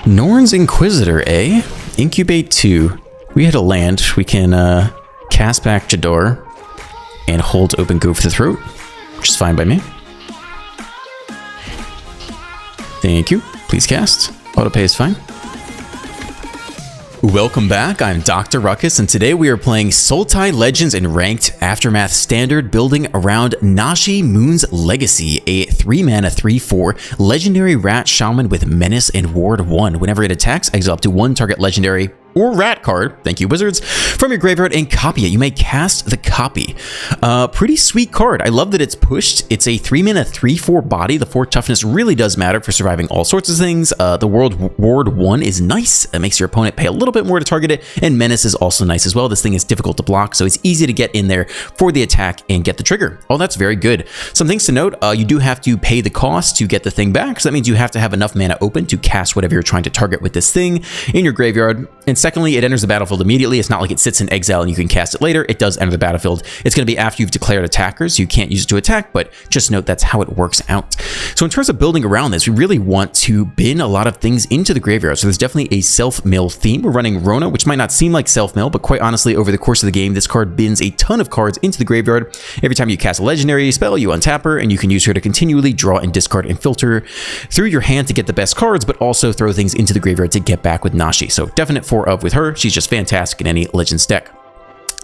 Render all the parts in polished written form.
Norn's Inquisitor, eh? Incubate 2. We hit a land. We can cast back Jador and hold open Go for the Throat, which is fine by me. Thank you. Please cast. Autopay is fine. Welcome back, I'm Dr. Ruckus, and today we are playing Sultai Legends in Ranked Aftermath Standard, building around Nashi Moon's Legacy, a 3-mana 3/4 legendary rat shaman with Menace and Ward 1. Whenever it attacks, exile up to one target legendary or rat card, thank you wizards, from your graveyard and copy it. You may cast the copy. Pretty sweet card. I love that it's pushed. It's a 3-mana 3/4 body. The 4 toughness really does matter for surviving all sorts of things. The Ward 1 is nice. It makes your opponent pay a little bit more to target it, and Menace is also nice as well. This thing is difficult to block, so it's easy to get in there for the attack and get the trigger. Oh, that's very good. Some things to note, you do have to pay the cost to get the thing back, so that means you have to have enough mana open to cast whatever you're trying to target with this thing in your graveyard. And secondly, it enters the battlefield immediately. It's not like it sits in exile and you can cast it later. It does enter the battlefield. It's going to be after you've declared attackers. You can't use it to attack, but just note that's how it works out. So in terms of building around this, we really want to bin a lot of things into the graveyard. So there's definitely a self-mill theme. We're running Rona, which might not seem like self-mill, but quite honestly, over the course of the game, this card bins a ton of cards into the graveyard. Every time you cast a legendary spell, you untap her, and you can use her to continually draw and discard and filter through your hand to get the best cards, but also throw things into the graveyard to get back with Nashi. So definite 4 of with her. She's just fantastic in any Legends deck.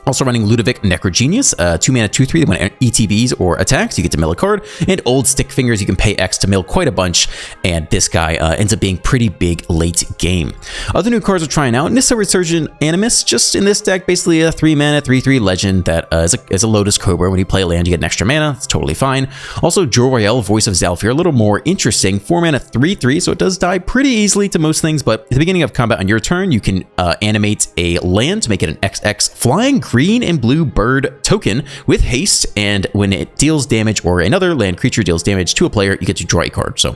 Also running Ludovic Necrogenius, 2-mana 2/3 that when ETBs or attacks, you get to mill a card, and Old Stick Fingers, you can pay X to mill quite a bunch, and this guy ends up being pretty big late game. Other new cards we're trying out, Nissa Resurgent Animus, just in this deck, basically a 3-mana 3/3 legend that is a Lotus Cobra. When you play a land, you get an extra mana, it's totally fine. Also, Jor-El, Voice of Zhalfir, a little more interesting, 4-mana 3/3, so it does die pretty easily to most things, but at the beginning of combat on your turn, you can animate a land to make it an XX flying green and blue bird token with haste, and when it deals damage or another land creature deals damage to a player, you get to draw a card. So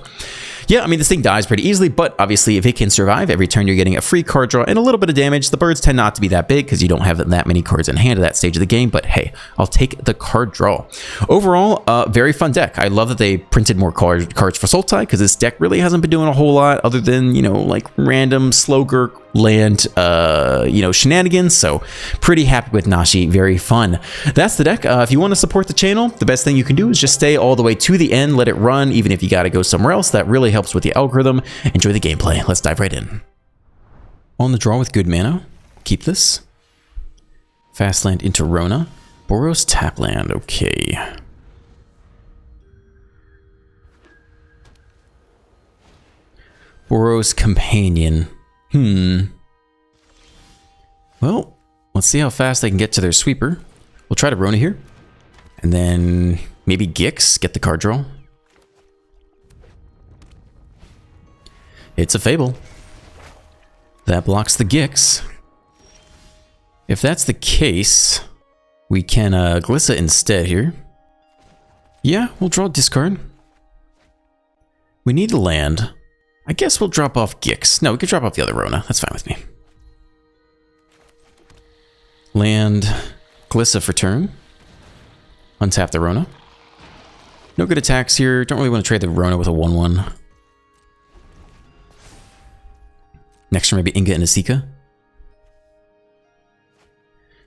yeah, I mean, this thing dies pretty easily, but obviously if it can survive, every turn you're getting a free card draw and a little bit of damage. The birds tend not to be that big because you don't have that many cards in hand at that stage of the game, but hey, I'll take the card draw. Overall, very fun deck. I love that they printed more cards for Sultai, because this deck really hasn't been doing a whole lot other than, you know, like random Slogurk land, you know, shenanigans. So pretty happy with Nashi. Very fun. That's the deck. If you want to support the channel, the best thing you can do is just stay all the way to the end, let it run, even if you got to go somewhere else. That really helps with the algorithm. Enjoy the gameplay. Let's dive right in. On the draw with good mana. Keep this. Fast land into Rona. Boros tap land. Okay. Boros Companion. Well, let's see how fast they can get to their sweeper. We'll try to Rona here. And then maybe Gix, get the card draw. It's a Fable. That blocks the Gix. If that's the case, we can Glissa instead here. Yeah, we'll draw discard. We need to land. I guess we'll drop off Gix. No, we could drop off the other Rona. That's fine with me. Land Glissa for turn. Untap the Rona. No good attacks here. Don't really want to trade the Rona with a 1/1. Next turn, maybe Inga and Asika.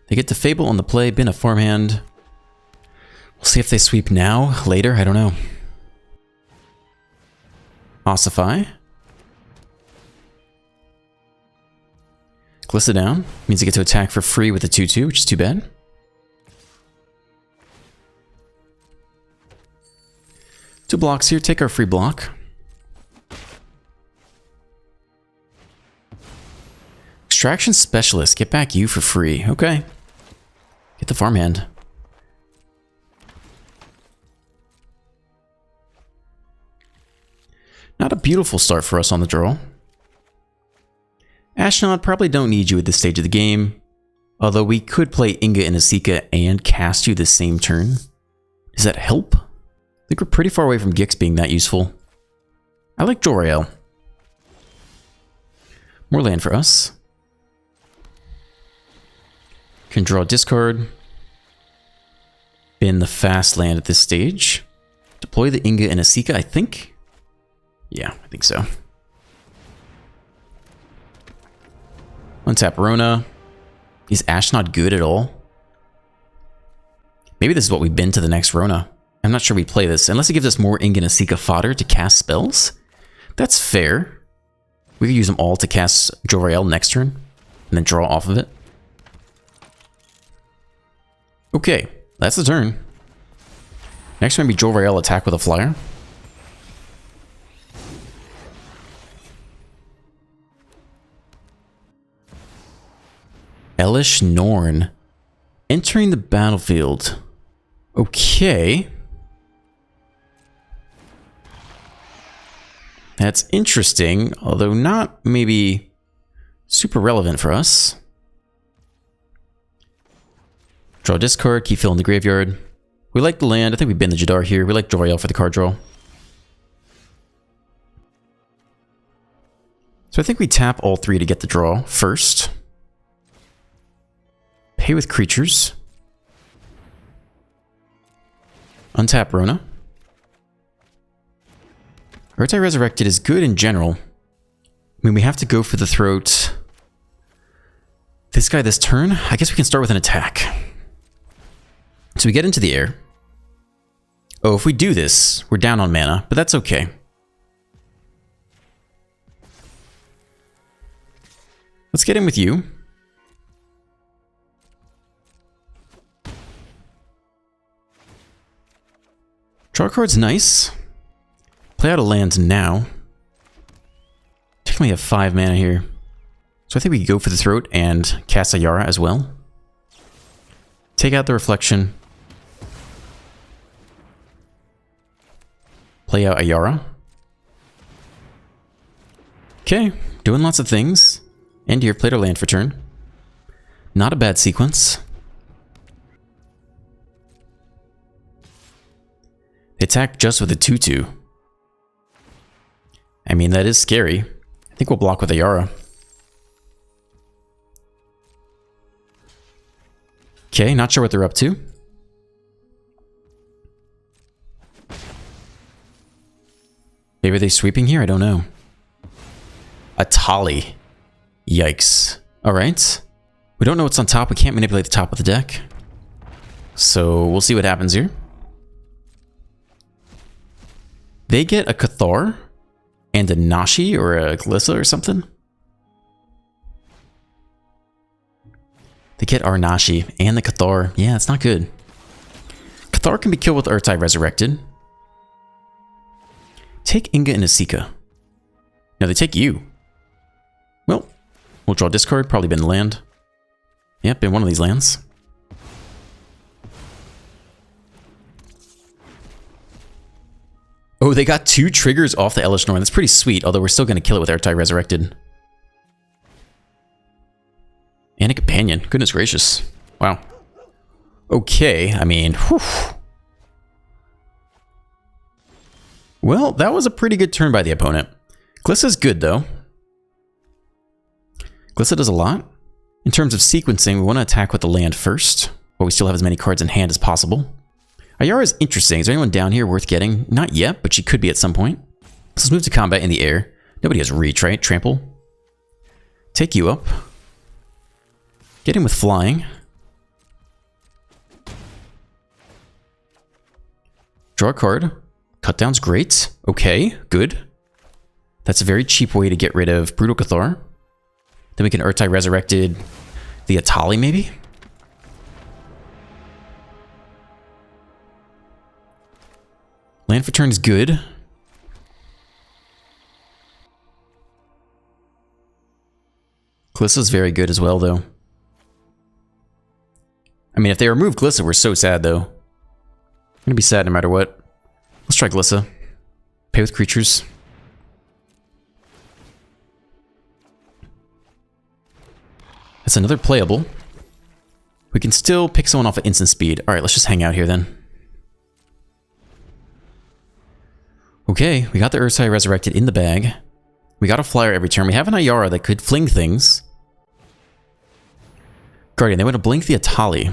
They get to Fable on the play, bin a farmhand. We'll see if they sweep now, later, I don't know. Ossify. Glissa down. Means they get to attack for free with a 2/2, which is too bad. Two blocks here. Take our free block. Extraction Specialist. Get back you for free. Okay. Get the farmhand. Not a beautiful start for us on the draw. Ashnod, probably don't need you at this stage of the game. Although we could play Inga and Asika and cast you the same turn. Does that help? I think we're pretty far away from Gix being that useful. I like Jor-El. More land for us. Can draw discard. Bin the fast land at this stage. Deploy the Inga and Asika, I think. Yeah, I think so. Untap Rona. Is Ash not good at all? Maybe this is what we've been to the next Rona. I'm not sure we play this, unless it gives us more Inganasika fodder to cast spells. That's fair. We could use them all to cast Jor-El next turn, and then draw off of it. Okay, that's the turn. Next maybe Jor-El attack with a flyer. Elish Norn. Entering the battlefield. Okay. That's interesting, although not maybe super relevant for us. Draw discard, key fill in the graveyard. We like the land. I think we bin the Jadar here. We like Jor-El for the card draw. So I think we tap all three to get the draw first. Pay with creatures. Untap Rona. Urtai Resurrected is good in general. I mean, we have to go for the throat. This guy this turn? I guess we can start with an attack. So we get into the air. Oh, if we do this, we're down on mana, but that's okay. Let's get in with you. Draw card's nice. Play out a land now. Technically have 5 mana here. So I think we could go for the throat and cast Ayara as well. Take out the reflection. Play out Ayara. Okay, doing lots of things. End here, played our land for turn. Not a bad sequence. They attack just with a 2/2. I mean, that is scary. I think we'll block with Ayara. Okay, not sure what they're up to. Maybe are they sweeping here? I don't know. Atali. Yikes. Alright. We don't know what's on top. We can't manipulate the top of the deck. So we'll see what happens here. They get a Cathar and a Nashi or a Glissa or something. They get our Nashi and the Cathar. Yeah, it's not good. Cathar can be killed with Urtai Resurrected. Take Inga and Asika. No, they take you. Well, we'll draw discard. Probably been land. Yep, been one of these lands. Oh, they got 2 triggers off the Elish Norn. That's pretty sweet, although we're still going to kill it with Urtai Resurrected. And a companion. Goodness gracious. Wow. Okay, I mean, whew. Well, that was a pretty good turn by the opponent. Glissa's good, though. Glissa does a lot. In terms of sequencing, we want to attack with the land first, but we still have as many cards in hand as possible. Ayara is interesting. Is there anyone down here worth getting? Not yet, but she could be at some point. So let's move to combat in the air. Nobody has reach, right? Trample. Take you up. Get in with flying. Draw a card. Cut down's great. Okay, good. That's a very cheap way to get rid of Brutal Cathar. Then we can Urtai Resurrected the Atali, maybe? Land for turn is good. Glissa's very good as well, though. I mean, if they remove Glissa, we're so sad, though. I'm gonna be sad no matter what. Let's try Glissa. Pay with creatures. That's another playable. We can still pick someone off at instant speed. Alright, let's just hang out here then. Okay, we got the Urtai Resurrected in the bag. We got a flyer every turn. We have an Ayara that could fling things. Guardian, they want to blink the Atali.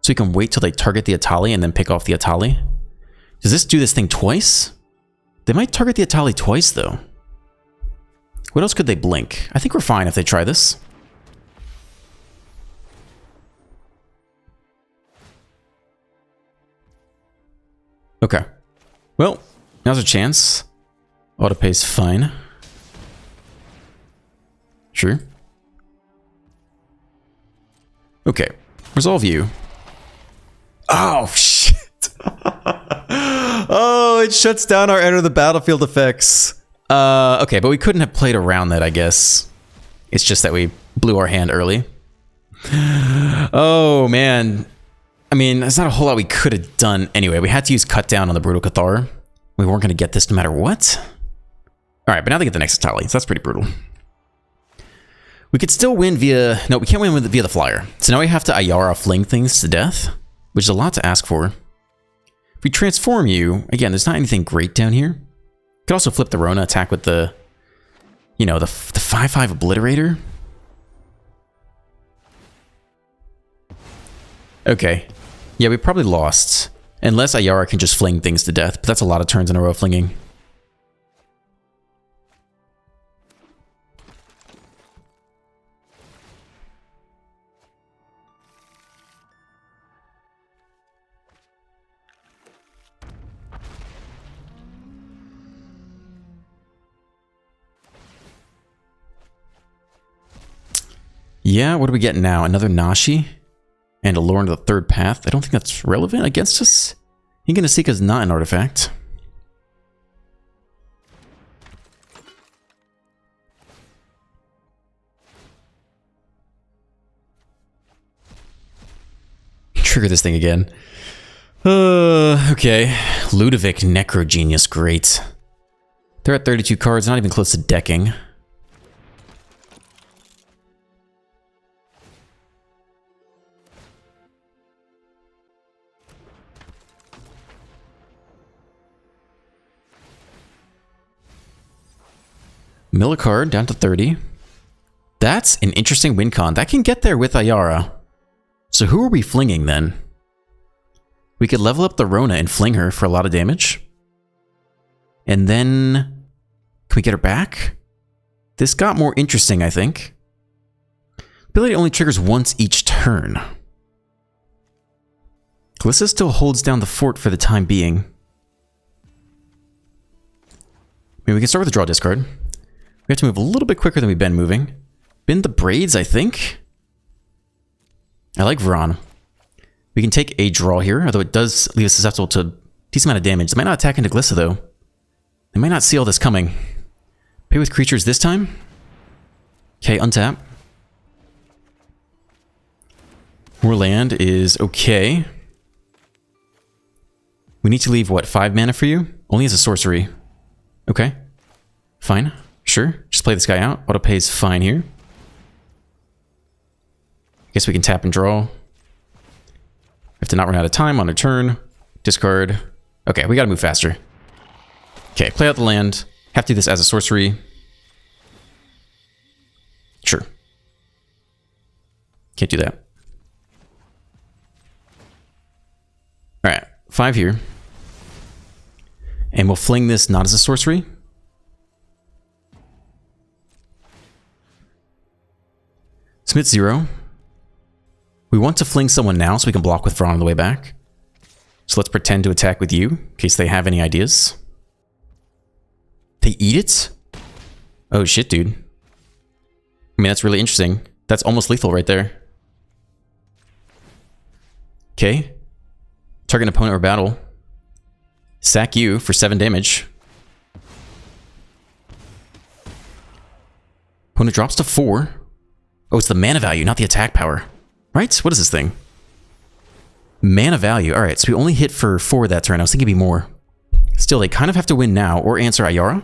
So we can wait till they target the Atali and then pick off the Atali. Does this do this thing twice? They might target the Atali twice, though. What else could they blink? I think we're fine if they try this. Okay. Well, now's a chance. Autopay's fine. Sure. Okay. Resolve you. Oh, shit. Oh, it shuts down our enter the battlefield effects. Okay, but we couldn't have played around that, I guess. It's just that we blew our hand early. Oh, man. I mean, there's not a whole lot we could have done anyway. We had to use cut down on the Brutal Cathar. We weren't going to get this no matter what. All right, but now they get the next Tally, so that's pretty brutal. We could still win via... No, we can't win via the flyer. So now we have to Ayara fling things to death, which is a lot to ask for. If we transform you, again, there's not anything great down here. Could also flip the Rona, attack with the... You know, the 5/5 Obliterator. Okay. Yeah, we probably lost. Unless Ayara can just fling things to death, but that's a lot of turns in a row flinging. Yeah, what are we getting now? Another Nashi? And a Lord of the Third Path? I don't think that's relevant against us. Inganasika's not an artifact. Trigger this thing again. Okay. Ludovic Necrogenius, great. They're at 32 cards, not even close to decking. Mill a card down to 30. That's an interesting win con. That can get there with Ayara. So who are we flinging then? We could level up the Rona and fling her for a lot of damage. And then... Can we get her back? This got more interesting, I think. Ability only triggers once each turn. Glissa still holds down the fort for the time being. I mean, we can start with a draw discard. We have to move a little bit quicker than we've been moving. Bend the Braids, I think. I like Vron. We can take a draw here, although it does leave us susceptible to a decent amount of damage. They might not attack into Glissa, though. They might not see all this coming. Pay with creatures this time. Okay, untap. More land is okay. We need to leave, what, 5 mana for you? Only as a sorcery. Okay. Fine. Sure. Just play this guy out. Autopay is fine here. Guess we can tap and draw. Have to not run out of time on a turn. Discard. Okay, we gotta move faster. Okay, play out the land. Have to do this as a sorcery. Sure. Can't do that. Alright, 5 here. And we'll fling this not as a sorcery. Smith 0. We want to fling someone now so we can block with Vron on the way back. So let's pretend to attack with you, in case they have any ideas. They eat it? Oh shit, dude. I mean, that's really interesting. That's almost lethal right there. Okay. Target opponent or battle. Sack you for 7 damage. Opponent drops to 4. Oh, it's the mana value, not the attack power. Right? What is this thing? Mana value. Alright, so we only hit for 4 that turn. I was thinking it'd be more. Still, they kind of have to win now or answer Ayara.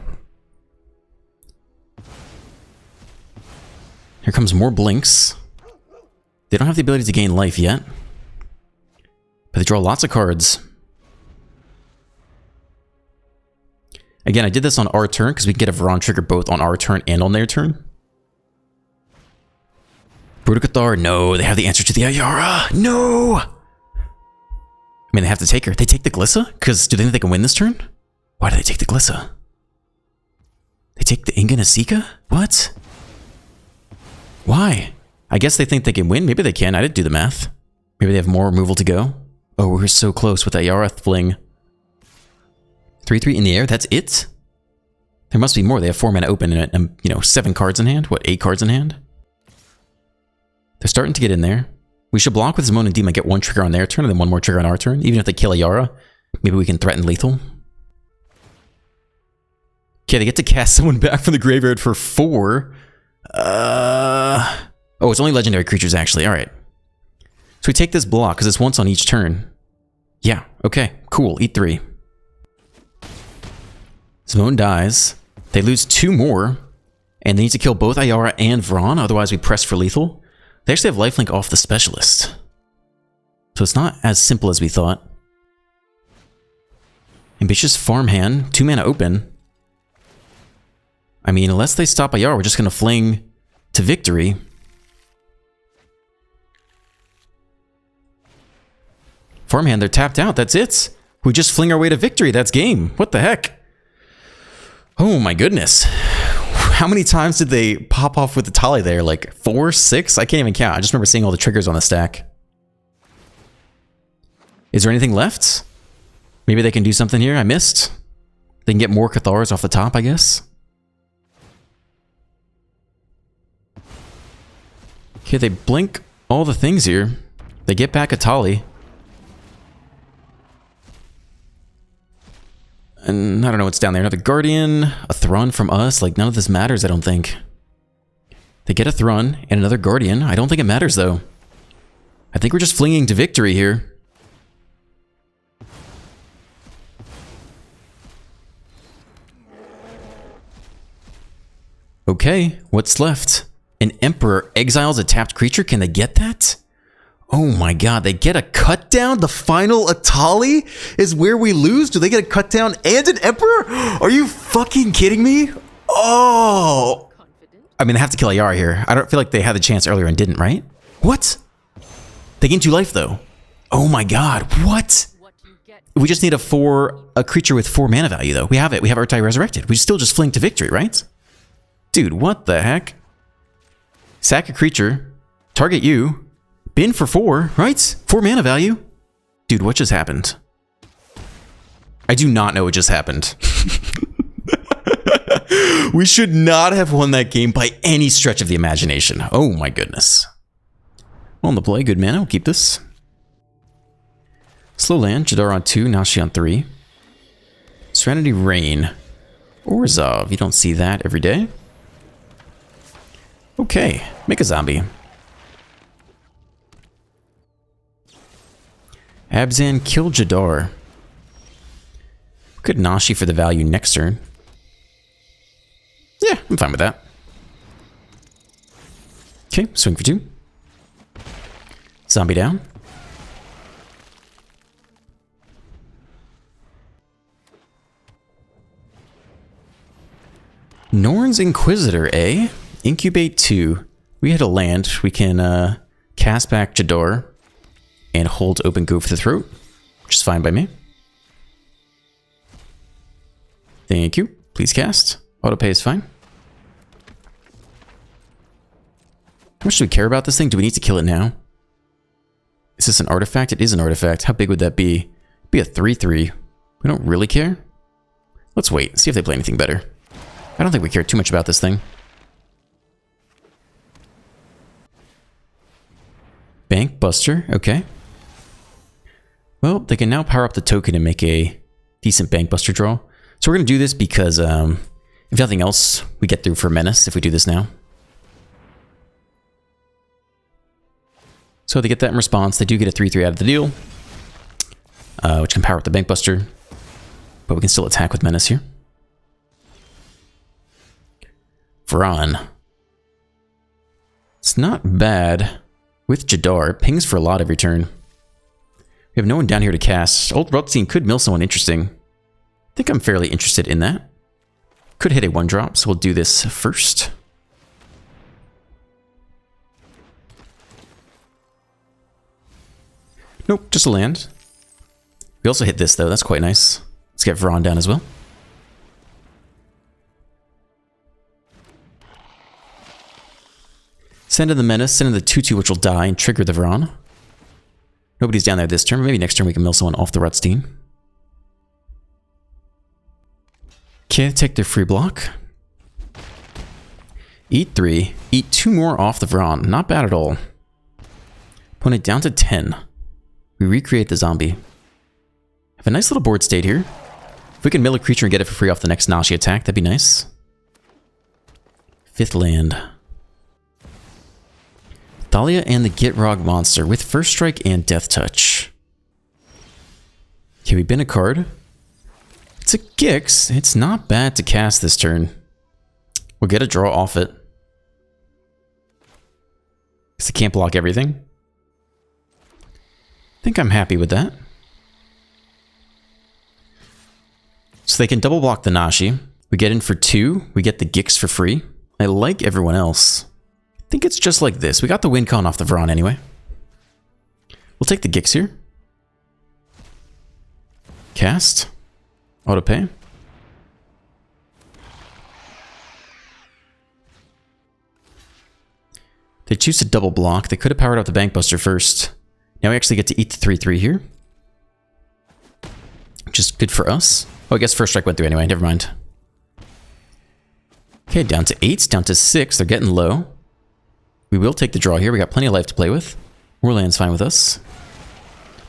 Here comes more blinks. They don't have the ability to gain life yet. But they draw lots of cards. Again, I did this on our turn because we can get a Vron trigger both on our turn and on their turn. Brutal Cathar, no, they have the answer to the Ayara. No! I mean, they have to take her. They take the Glissa? Because do they think they can win this turn? Why do they take the Glissa? They take the Inganasika? What? Why? I guess they think they can win. Maybe they can. I didn't do the math. Maybe they have more removal to go. Oh, we're so close with Ayara fling. 3/3 in the air, that's it? There must be more. They have 4 mana open and, you know, 7 cards in hand. What, 8 cards in hand? They're starting to get in there. We should block with Zimone and Dima, get 1 trigger on their turn and then 1 more trigger on our turn. Even if they kill a Yara, maybe we can threaten lethal. Okay, they get to cast someone back from the graveyard for 4. Oh, it's only legendary creatures, actually. All right. So we take this block, because it's once on each turn. Yeah, okay, cool. Eat 3. Zimone dies. They lose 2 more, and they need to kill both Ayara and Vron, otherwise we press for lethal. They actually have lifelink off the specialist. So it's not as simple as we thought. Ambitious farmhand, 2 mana open. I mean, unless they stop Ayara, we're just going to fling to victory. Farmhand, they're tapped out. That's it. We just fling our way to victory. That's game. What the heck? Oh my goodness. How many times did they pop off with the Tali there? Like 4, 6? I can't even count. I just remember seeing all the triggers on the stack. Is there anything left? Maybe they can do something here I missed. They can get more Cathars off the top, I guess. Okay, they blink all the things here. They get back a Tali. And I don't know what's down there. Another Guardian, a Thrun from us. Like, none of this matters, I don't think. They get a Thrun and another Guardian. I don't think it matters, though. I think we're just flinging to victory here. Okay, what's left? An Emperor exiles a tapped creature. Can they get that? Oh my god, they get a cut down? The final Atali is where we lose? Do they get a cut down and an Emperor? Are you fucking kidding me? Oh! I mean, they have to kill Ayara here. I don't feel like they had the chance earlier and didn't, right? What? They gain 2 life, though. Oh my god, what? We just need a creature with 4 mana value, though. We have it. We have Urtai Resurrected. We still just fling to victory, right? Dude, what the heck? Sack a creature. Target you. Bin for 4, right? 4 mana value. Dude, what just happened? I do not know what just happened. We should not have won that game by any stretch of the imagination. Oh my goodness. On the play, good mana. We'll keep this. Slow land, Jadar on 2, Nashi on 3. Serenity Rain. Orzhov, you don't see that every day. Okay, make a zombie. Abzan, kill Jadar. Could Nashi for the value next turn. Yeah, I'm fine with that. Okay, swing for 2. Zombie down. Norn's Inquisitor, eh? Incubate 2. We had a land. We can cast back Jadar and hold open go for the throat, which is fine by me. Thank you. Please cast. Autopay is fine. How much do we care about this thing? Do we need to kill it now? Is this an artifact? It is an artifact. How big would that be? It'd be a 3/3. We don't really care. Let's wait. See if they play anything better. I don't think we care too much about this thing. Bank Buster. Okay. Well, they can now power up the token and make a decent Bank Buster draw. So we're going to do this because, if nothing else, we get through for Menace if we do this now. So they get that in response. They do get a 3/3 out of the deal, which can power up the Bank Buster. But we can still attack with Menace here. Vron. It's not bad. With Jadar, pings for a lot every turn. We have no one down here to cast. Old Rutstein could mill someone interesting. I think I'm fairly interested in that. Could hit a 1-drop, so we'll do this first. Nope, just a land. We also hit this, though. That's quite nice. Let's get Vron down as well. Send in the Menace, send in the 2/2, which will die and trigger the Vron. Nobody's down there this turn. Maybe next turn we can mill someone off the Rutstein. Okay, take their free block. Eat 3. Eat 2 more off the Vron. Not bad at all. Opponent down to 10. We recreate the zombie. Have a nice little board state here. If we can mill a creature and get it for free off the next Nashi attack, that'd be nice. 5th land. Thalia and the Gitrog monster with First Strike and Death Touch. Okay, we bin a card. It's a Gix. It's not bad to cast this turn. We'll get a draw off it. Because it can't block everything. I think I'm happy with that. So they can double block the Nashi. We get in for 2. We get the Gix for free. I like everyone else. I think it's just like this. We got the win con off the Vron anyway. We'll take the Gix here. Cast. Auto pay. They choose to double block. They could have powered up the Bankbuster first. Now we actually get to eat the 3/3 here. Which is good for us. Oh, I guess First Strike went through anyway. Never mind. Okay, down to 8, down to 6. They're getting low. We will take the draw here. We got plenty of life to play with. More land's fine with us.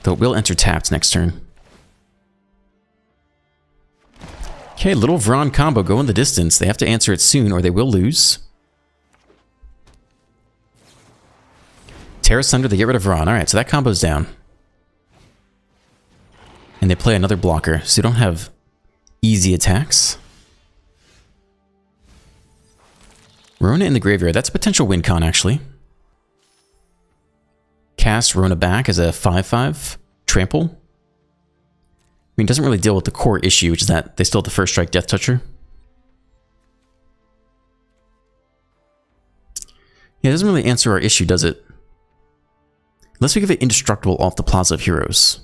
Though it will enter tapped next turn. Okay, little Vron combo going the distance. They have to answer it soon or they will lose. Terra Sunder, they get rid of Vron. Alright, so that combo's down. And they play another blocker, so you don't have easy attacks. Rona in the graveyard. That's a potential win con, actually. Cast Rona back as a 5/5. Trample. I mean, it doesn't really deal with the core issue, which is that they still have the First Strike Death Toucher. Yeah, it doesn't really answer our issue, does it? Unless we give it Indestructible off the Plaza of Heroes.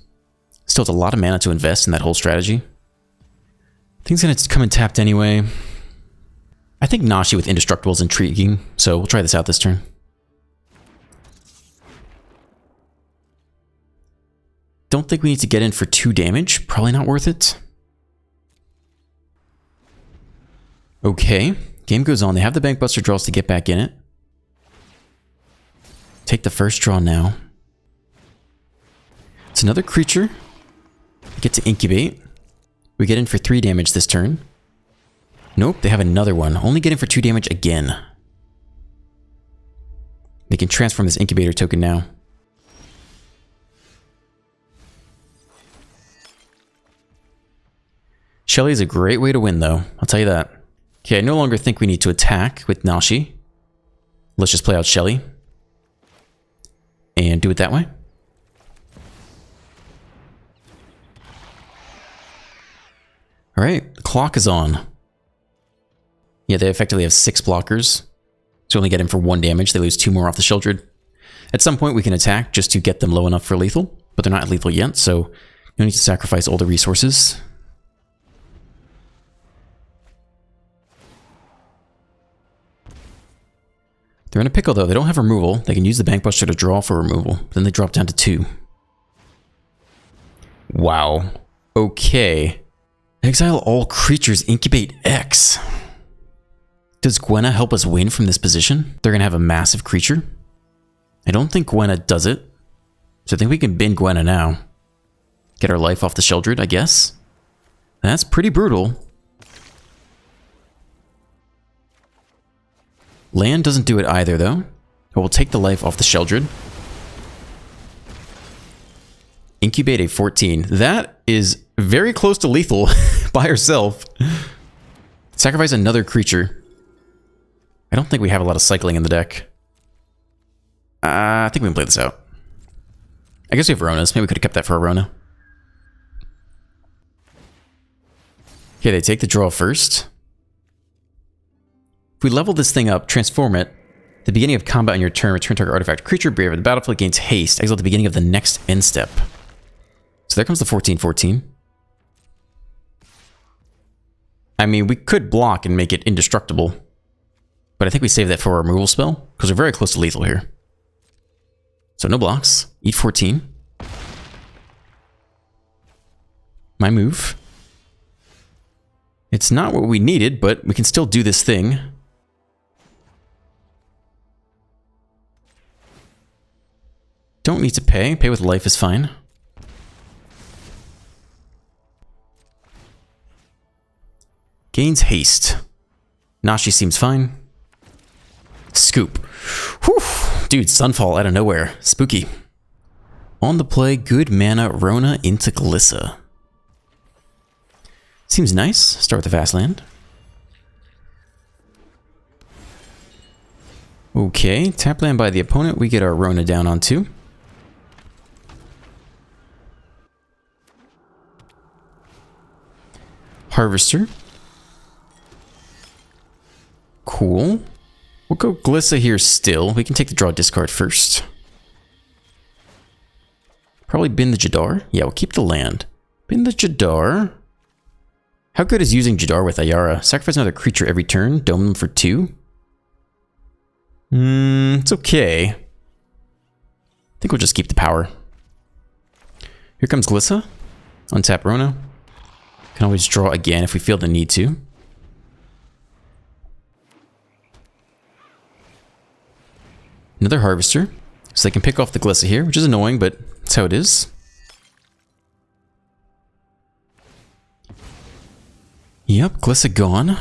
Still has a lot of mana to invest in that whole strategy. I think it's going to come in tapped anyway. I think Nashi with Indestructible is intriguing, so we'll try this out this turn. Don't think we need to get in for 2 damage. Probably not worth it. Okay. Game goes on. They have the Bankbuster draws to get back in it. Take the first draw now. It's another creature. We get to incubate. We get in for 3 damage this turn. Nope, they have another one. Only get in for 2 damage again. They can transform this incubator token now. Shelly is a great way to win, though. I'll tell you that. Okay, I no longer think we need to attack with Nashi. Let's just play out Shelly. And do it that way. Alright, the clock is on. Yeah, they effectively have 6 blockers. So only get in for 1 damage. They lose 2 more off the Sheoldred. At some point we can attack just to get them low enough for lethal. But they're not lethal yet, so you need to sacrifice all the resources. They're in a pickle though. They don't have removal. They can use the Bankbuster to draw for removal. But then they drop down to 2. Wow. Okay. Exile all creatures, incubate X. Does Gwenna help us win from this position? They're going to have a massive creature. I don't think Gwenna does it. So I think we can bin Gwenna now. Get our life off the Sheoldred, I guess. That's pretty brutal. Land doesn't do it either, though. But we'll take the life off the Sheoldred. Incubate a 14. That is very close to lethal by herself. Sacrifice another creature. I don't think we have a lot of cycling in the deck. I think we can play this out. I guess we have Ronas. Maybe we could have kept that for a Rona. Okay, they take the draw first. If we level this thing up, transform it, at the beginning of combat on your turn, return target artifact creature, brave of the battlefield, gains haste, exile at the beginning of the next end step. So there comes the 14/14. I mean, we could block and make it indestructible. But I think we save that for our removal spell, because we're very close to lethal here. So no blocks. Eat 14. My move. It's not what we needed, but we can still do this thing. Don't need to pay. Pay with life is fine. Gains haste. Nashi seems fine. Scoop. Whew. Dude, Sunfall out of nowhere. Spooky. On the play, good mana, Rona into Glissa. Seems nice. Start with the fast land. Okay, tap land by the opponent. We get our Rona down on 2. Harvester. Cool. We'll go Glissa here still. We can take the draw discard first. Probably bin the Jadar. Yeah, we'll keep the land. Bin the Jadar. How good is using Jadar with Ayara? Sacrifice another creature every turn. Dome them for 2. It's okay. I think we'll just keep the power. Here comes Glissa. Untap Rona. Can always draw again if we feel the need to. Another Harvester. So they can pick off the Glissa here, which is annoying, but that's how it is. Yep, Glissa gone.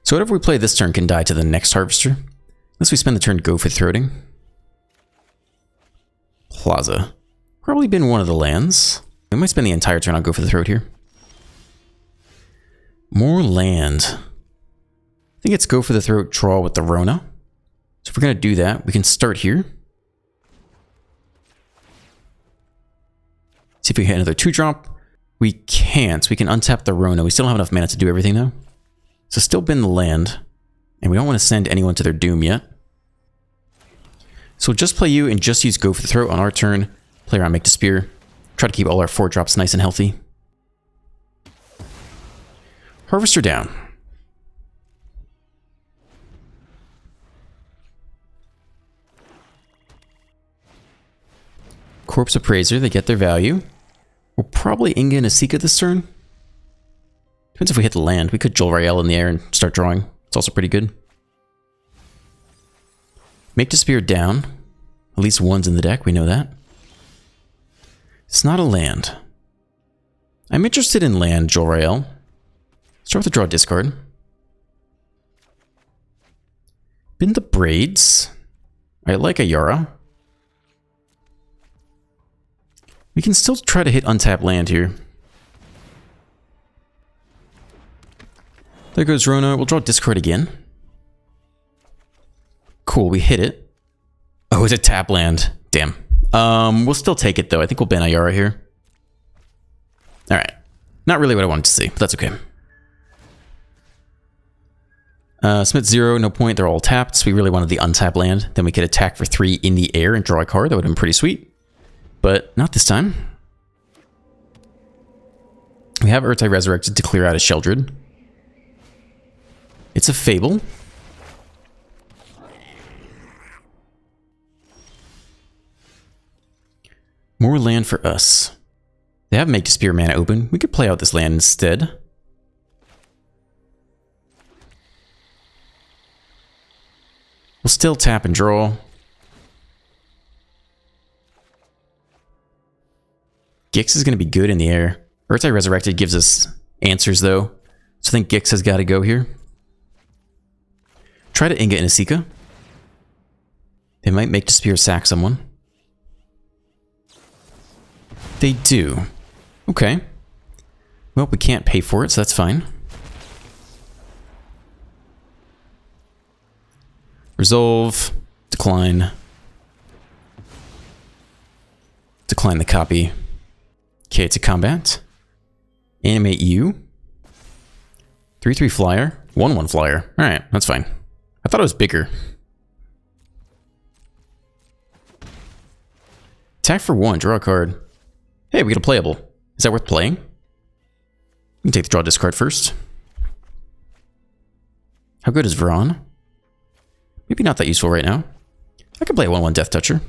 So whatever we play this turn can die to the next Harvester. Unless we spend the turn Go for Throating. Plaza. Probably been one of the lands. We might spend the entire turn on Go for the Throat here. More land. I think it's Go for the Throat, draw with the Rona. So if we're going to do that, we can start here. See if we hit another 2-drop. We can't. We can untap the Rona. We still don't have enough mana to do everything though. So still bin the land. And we don't want to send anyone to their doom yet. So we'll just play you and just use Go for the Throat on our turn. Play around Make the Spear. Try to keep all our 4-drops nice and healthy. Harvester down. Corpse Appraiser, they get their value. We'll probably Inga and Asika this turn. Depends if we hit the land. We could Jolrael in the air and start drawing. It's also pretty good. Make the Spear down. At least one's in the deck, we know that. It's not a land. I'm interested in land, Jolrael. Start with the draw discard. Bin the Braids. I like Ayara. We can still try to hit untap land here. There goes Rona. We'll draw discard again. Cool, we hit it. Oh, it's a tap land. Damn. We'll still take it though. I think we'll ban Ayara here. Alright. Not really what I wanted to see, but that's okay. Smith 0, no point. They're all tapped. So we really wanted the untap land. Then we could attack for 3 in the air and draw a card. That would have been pretty sweet. But not this time. We have Urtai Resurrected to clear out a Sheldred. It's a Fable. More land for us. They have Make the Spear mana open. We could play out this land instead. We'll still tap and draw. Gix is going to be good in the air. Urtai Resurrected gives us answers though. So I think Gix has got to go here. Try to Inga and Asika. They might Make the Spear sack someone. They do. Okay. Well, we can't pay for it, so that's fine. Resolve. Decline. Decline the copy. Okay, to combat. Animate you. 3/3 flyer. 1/1 flyer. Alright, that's fine. I thought it was bigger. Attack for 1, draw a card. Hey, we get a playable. Is that worth playing? We can take the draw discard first. How good is Vron? Maybe not that useful right now. I could play a 1/1 Death Toucher.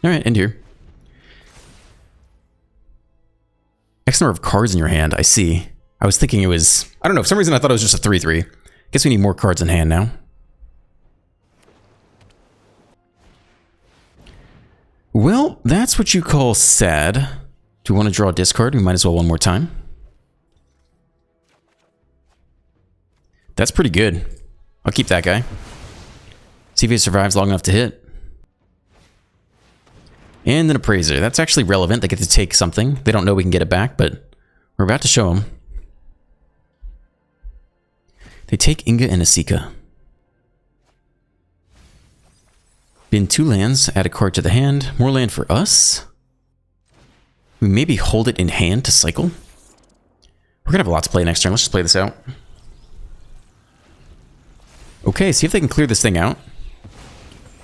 Alright, end here. X number of cards in your hand, I see. I was thinking it was... I don't know, for some reason I thought it was just a 3-3. Guess we need more cards in hand now. Well, that's what you call sad. Do we want to draw a discard? We might as well one more time. That's pretty good. I'll keep that guy. See if he survives long enough to hit. And an Appraiser. That's actually relevant. They get to take something. They don't know we can get it back, but we're about to show them. They take Inga and Asika. Bin 2 lands, add a card to the hand. More land for us. We maybe hold it in hand to cycle. We're gonna have a lot to play next turn. Let's just play this out. Okay, see if they can clear this thing out.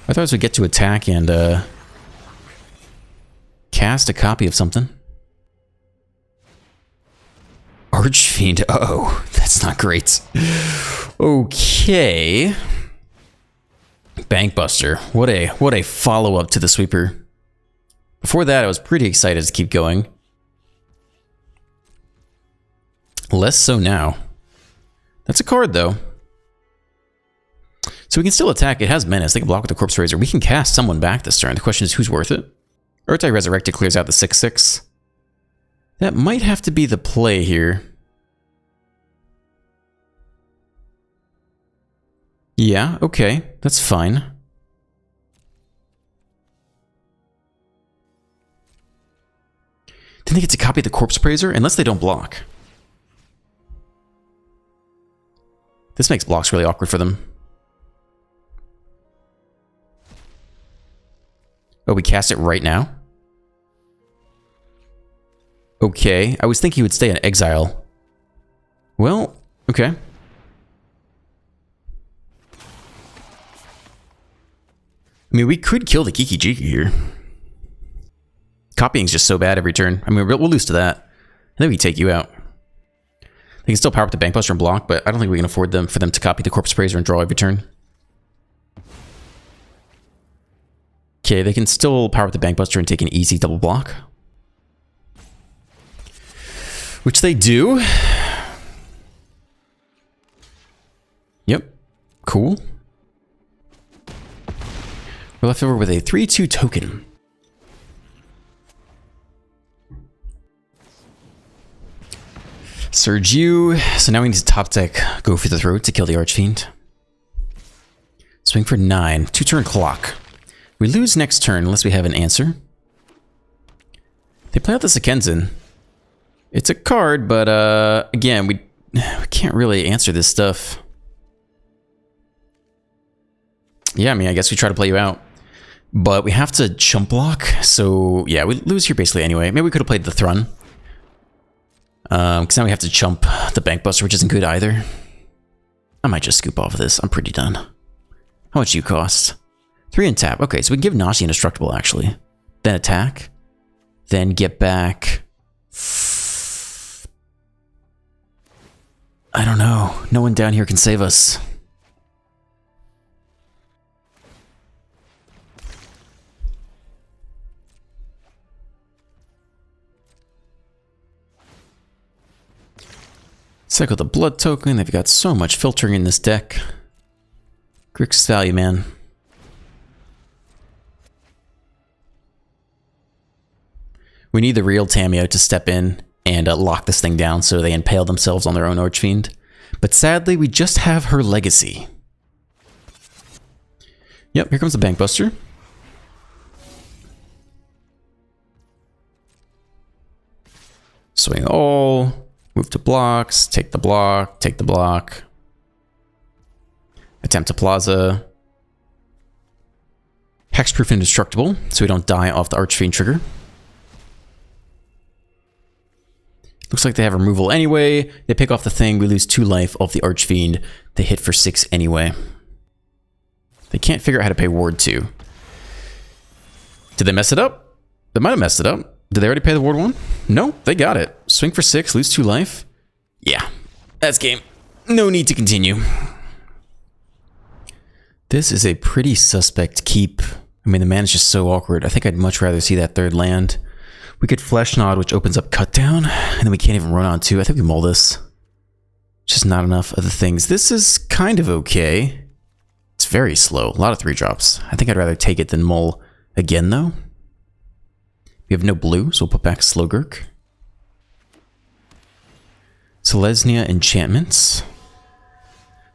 I thought we'd get to attack and cast a copy of something. Archfiend. Uh-oh, that's not great. Okay. Bankbuster. What a follow-up to the sweeper. Before that, I was pretty excited to keep going. Less so now. That's a card, though. So we can still attack. It has menace. They can block with the Corpse Raiser. We can cast someone back this turn. The question is, who's worth it? Urtai Resurrected clears out the 6/6. That might have to be the play here. Yeah, okay. That's fine. Then they get to copy the Corpse Praiser, unless they don't block. This makes blocks really awkward for them. Oh, we cast it right now? Okay, I was thinking he would stay in exile. Well, okay. I mean, we could kill the Kiki Jiki here. Copying's just so bad every turn. I mean, we'll lose to that. And then we take you out. They can still power up the Bankbuster and block, but I don't think we can afford for them to copy the Corpse Praiser and draw every turn. Okay, they can still power up the Bankbuster and take an easy double block. Which they do. Yep. Cool. We're left over with a 3/2 token. Surge you. So now we need to top deck Go for the Throat to kill the Archfiend. Swing for 9. 2-turn clock. We lose next turn unless we have an answer. They play out the Sekenzin. It's a card, but again, we can't really answer this stuff. Yeah, I mean, I guess we try to play you out. But we have to chump block, so yeah, we lose here basically anyway. Maybe we could have played the Thrun. Because now we have to chump the Bankbuster, which isn't good either. I might just scoop off of this. I'm pretty done. How much do you cost? 3 and tap. Okay, so we can give Nashi indestructible, actually. Then attack. Then get back. I don't know. No one down here can save us. Cycle the blood token. They've got so much filtering in this deck. Grixis value, man. We need the real Tamio to step in and lock this thing down so they impale themselves on their own Archfiend. But sadly, we just have her legacy. Yep, here comes the Bankbuster. Swing all. Move to blocks, take the block, take the block. Attempt to plaza. Hexproof indestructible, so we don't die off the Archfiend trigger. Looks like they have removal anyway. They pick off the thing, we lose 2 life off the Archfiend. They hit for 6 anyway. They can't figure out how to pay Ward 2. Did they mess it up? They might have messed it up. Did they already pay the Ward 1? No, they got it. Swing for 6, lose 2 life. Yeah, that's game. No need to continue. This is a pretty suspect keep. I mean, the mana is just so awkward. I think I'd much rather see that third land. We could Flesh Nod, which opens up Cut Down, and then we can't even run on 2. I think we mull this. Just not enough of the things. This is kind of okay. It's very slow. A lot of 3-drops. I think I'd rather take it than mull again, though. We have no blue, so we'll put back Slogurk. Selesnya Enchantments.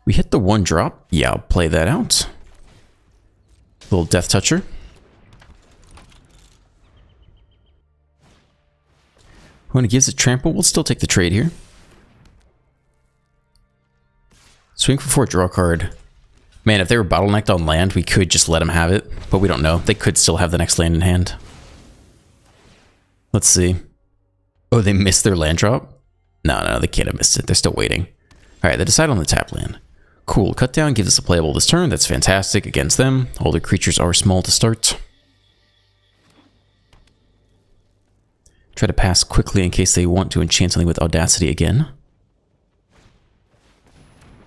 We hit the 1-drop. Yeah, I'll play that out. Little Death Toucher. When it gives it Trample, we'll still take the trade here. Swing for 4, draw card. Man, if they were bottlenecked on land, we could just let them have it, but we don't know. They could still have the next land in hand. Let's see. Oh, they missed their land drop? No, they can't have missed it. They're still waiting. All right, they decide on the tap land. Cool, Cut Down gives us a playable this turn. That's fantastic against them. All their creatures are small to start. Try to pass quickly in case they want to enchant something with Audacity again.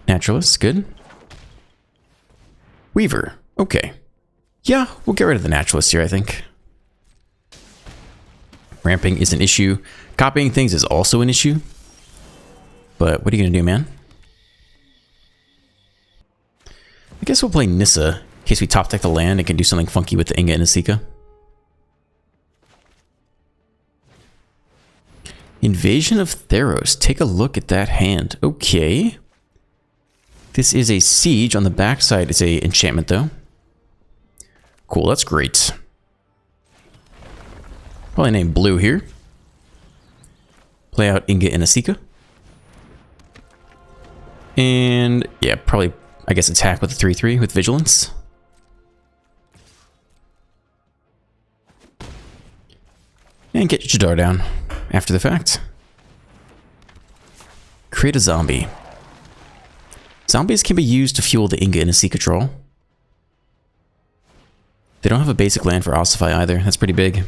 Naturalist, good. Weaver, okay. Yeah, we'll get rid of the Naturalist here, I think. Ramping is an issue. Copying things is also an issue. But what are you going to do, man? I guess we'll play Nissa in case we top deck the land and can do something funky with the Inga and Asika. Invasion of Theros. Take a look at that hand. Okay. This is a siege. On the backside, it's a enchantment, though. Cool, that's great. Probably name blue here. Play out Inga and Asika. And yeah, probably, I guess, attack with the 3/3 with Vigilance. And get Jadar down after the fact. Create a zombie. Zombies can be used to fuel the Inga and Asika troll. They don't have a basic land for Ossify either. That's pretty big.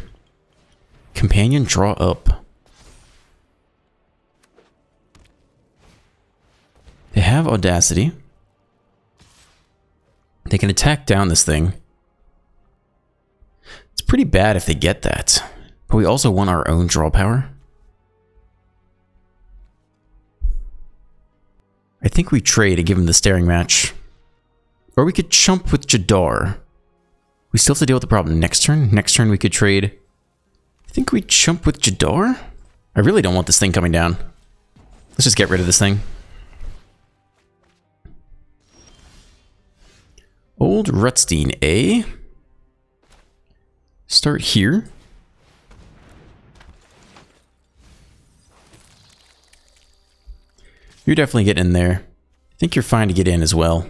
Companion, draw up. They have Audacity. They can attack down this thing. It's pretty bad if they get that. But we also want our own draw power. I think we trade and give him the staring match. Or we could chump with Jadar. We still have to deal with the problem next turn. Next turn we could trade. I think we chump with Jadar? I really don't want this thing coming down. Let's just get rid of this thing. Old Rutstein, eh? Start here. You're definitely getting in there. I think you're fine to get in as well.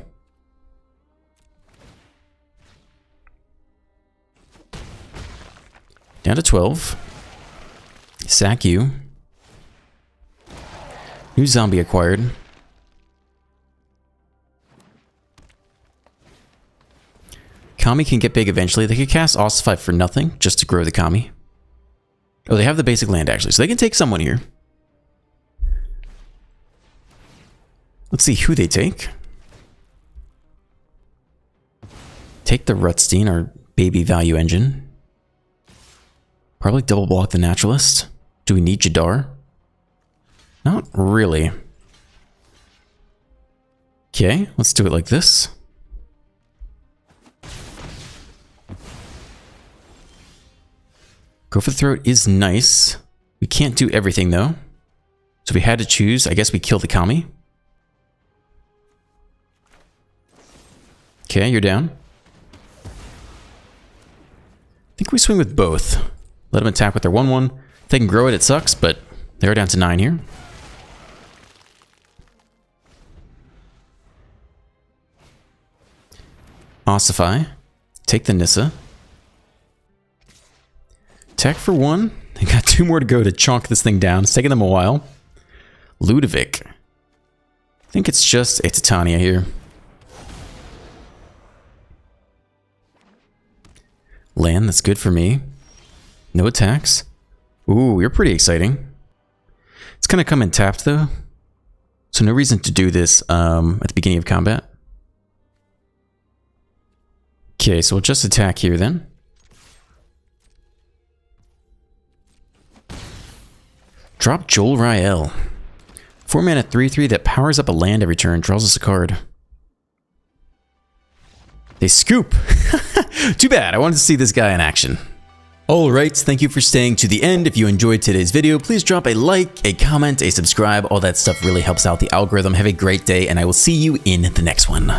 Down to 12. Sack you. New zombie acquired. Kami can get big eventually. They could cast Ossify for nothing, just to grow the Kami. Oh, they have the basic land actually, so they can take someone here. Let's see who they take. Take the Rutstein, our baby value engine. Probably double block the Naturalist. Do we need Jadar? Not really. Okay, let's do it like this. Go for the Throat is nice. We can't do everything though. So if we had to choose, I guess we kill the Kami. Okay, you're down. I think we swing with both. Let them attack with their 1/1. If they can grow it, it sucks, but they're down to 9 here. Ossify. Take the Nissa. Attack for 1. They got 2 more to go to chonk this thing down. It's taking them a while. Ludovic. I think it's just a Titania here. Land, that's good for me. No attacks. Ooh, you're pretty exciting. It's gonna come in tapped though. So no reason to do this at the beginning of combat. Okay, so we'll just attack here then. Drop Joel Rael. 4 mana 3/3 that powers up a land every turn, draws us a card. They scoop! Too bad, I wanted to see this guy in action. Alright, thank you for staying to the end. If you enjoyed today's video, please drop a like, a comment, a subscribe. All that stuff really helps out the algorithm. Have a great day, and I will see you in the next one.